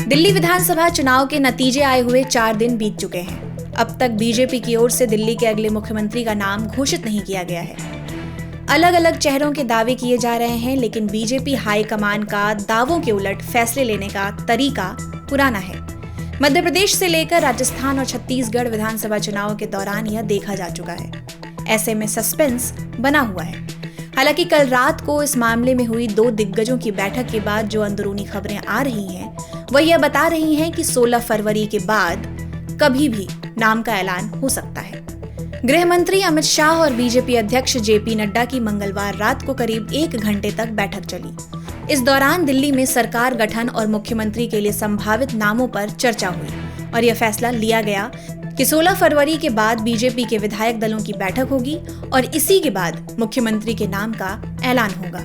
दिल्ली विधानसभा चुनाव के नतीजे आए हुए 4 दिन बीत चुके हैं। अब तक बीजेपी की ओर से दिल्ली के अगले मुख्यमंत्री का नाम घोषित नहीं किया गया है। अलग अलग चेहरों के दावे किए जा रहे हैं, लेकिन बीजेपी हाईकमान का दावों के उलट फैसले लेने का तरीका पुराना है। मध्य प्रदेश से लेकर राजस्थान और छत्तीसगढ़ विधानसभा चुनाव के दौरान यह देखा जा चुका है। ऐसे में सस्पेंस बना हुआ है। हालांकि कल रात को इस मामले में हुई 2 दिग्गजों की बैठक के बाद जो अंदरूनी खबरें आ रही हैं, वह यह बता रही हैं कि 16 फरवरी के बाद कभी भी नाम का ऐलान हो सकता है। गृह मंत्री अमित शाह और बीजेपी अध्यक्ष जेपी नड्डा की मंगलवार रात को करीब 1 घंटे तक बैठक चली। इस दौरान दिल्ली में सरकार गठन और मुख्यमंत्री के लिए संभावित नामों पर चर्चा हुई और यह फैसला लिया गया कि 16 फरवरी के बाद बीजेपी के विधायक दलों की बैठक होगी और इसी के बाद मुख्यमंत्री के नाम का ऐलान होगा।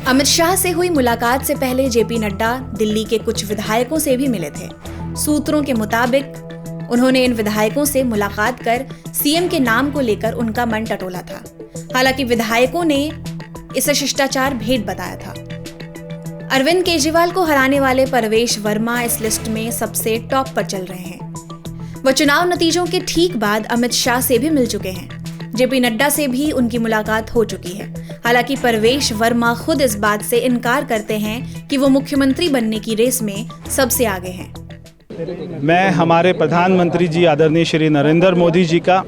अमित शाह से हुई मुलाकात से पहले जेपी नड्डा दिल्ली के कुछ विधायकों से भी मिले थे। सूत्रों के मुताबिक उन्होंने इन विधायकों से मुलाकात कर सीएम के नाम को लेकर उनका मन टटोला था। हालांकि विधायकों ने इसे शिष्टाचार भेंट बताया था। अरविंद केजरीवाल को हराने वाले परवेश वर्मा इस लिस्ट में सबसे टॉप पर चल रहे हैं। वह चुनाव नतीजों के ठीक बाद अमित शाह से भी मिल चुके हैं। जेपी नड्डा से भी उनकी मुलाकात हो चुकी है। हालांकि परवेश वर्मा खुद इस बात से इनकार करते हैं कि वो मुख्यमंत्री बनने की रेस में सबसे आगे हैं। मैं हमारे प्रधानमंत्री जी आदरणीय श्री नरेंद्र मोदी जी का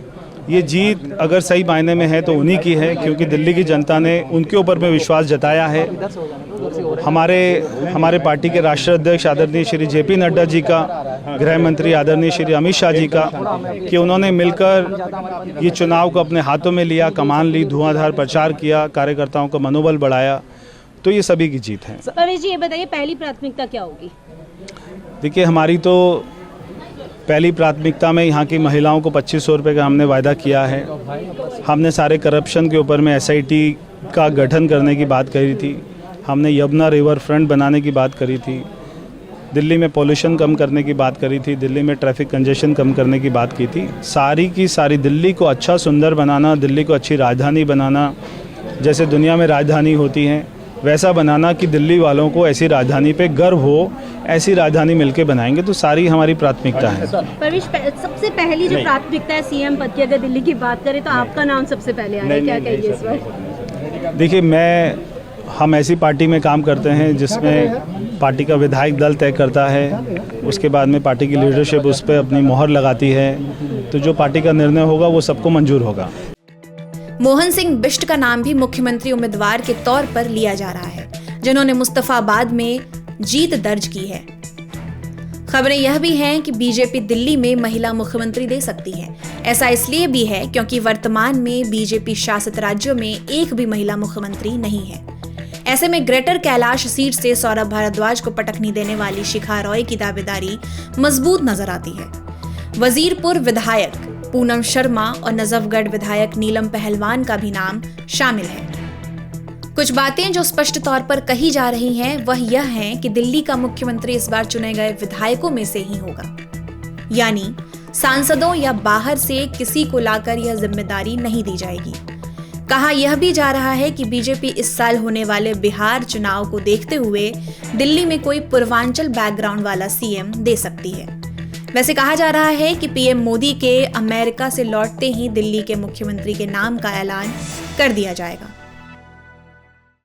ये जीत अगर सही मायने में है तो उन्हीं की है, क्योंकि दिल्ली की जनता ने उनके ऊपर में विश्वास जताया है। हमारे पार्टी के राष्ट्रीय अध्यक्ष आदरणीय श्री जेपी नड्डा जी का, गृह मंत्री आदरणीय श्री अमित शाह जी का, कि उन्होंने मिलकर ये चुनाव को अपने हाथों में लिया, कमान ली, धुआंधार प्रचार किया, कार्यकर्ताओं का मनोबल बढ़ाया, तो ये सभी की जीत है। परवेश जी, ये बताइए पहली प्राथमिकता क्या होगी? देखिए, हमारी तो पहली प्राथमिकता में यहाँ की महिलाओं को 2500 रुपये का हमने वायदा किया है। हमने सारे करप्शन के ऊपर में एसआईटी का गठन करने की बात करी थी। हमने यमुना रिवर फ्रंट बनाने की बात करी थी। दिल्ली में पोल्यूशन कम करने की बात करी थी। दिल्ली में ट्रैफिक कंजेशन कम करने की बात की थी। सारी की सारी दिल्ली को अच्छा सुंदर बनाना, दिल्ली को अच्छी राजधानी बनाना, जैसे दुनिया में राजधानी होती हैं वैसा बनाना कि दिल्ली वालों को ऐसी राजधानी पे गर्व हो, ऐसी राजधानी मिलके बनाएंगे। तो सारी हमारी प्राथमिकता है। परवेश, सबसे पहली जो प्राथमिकता है सीएम पद की, अगर दिल्ली की बात करें तो आपका नाम सबसे पहले आया है, क्या कहिए इस बार? देखिए, हम ऐसी पार्टी में काम करते हैं जिसमें पार्टी का विधायक दल तय करता है, उसके बाद में पार्टी की लीडरशिप उस पर अपनी मोहर लगाती है, तो जो पार्टी का निर्णय होगा वो सबको मंजूर होगा। मोहन सिंह बिष्ट का नाम भी मुख्यमंत्री उम्मीदवार के तौर पर लिया जा रहा है, जिन्होंने मुस्तफाबाद में जीत दर्ज की है। खबरें यह भी हैं कि बीजेपी दिल्ली में महिला मुख्यमंत्री दे सकती है। ऐसा इसलिए भी है क्योंकि वर्तमान में बीजेपी शासित राज्यों में एक भी महिला मुख्यमंत्री नहीं है। ऐसे में ग्रेटर कैलाश सीट से सौरभ भारद्वाज को पटकनी देने वाली शिखा रॉय की दावेदारी मजबूत नजर आती है। वजीरपुर विधायक पूनम शर्मा और नजफगढ़ विधायक नीलम पहलवान का भी नाम शामिल है। कुछ बातें जो स्पष्ट तौर पर कही जा रही हैं वह यह है कि दिल्ली का मुख्यमंत्री इस बार चुने गए विधायकों में से ही होगा, यानी सांसदों या बाहर से किसी को लाकर यह जिम्मेदारी नहीं दी जाएगी। कहा यह भी जा रहा है कि बीजेपी इस साल होने वाले बिहार चुनाव को देखते हुए दिल्ली में कोई पूर्वांचल बैकग्राउंड वाला सीएम दे सकती है। वैसे कहा जा रहा है कि पीएम मोदी के अमेरिका से लौटते ही दिल्ली के मुख्यमंत्री के नाम का ऐलान कर दिया जाएगा।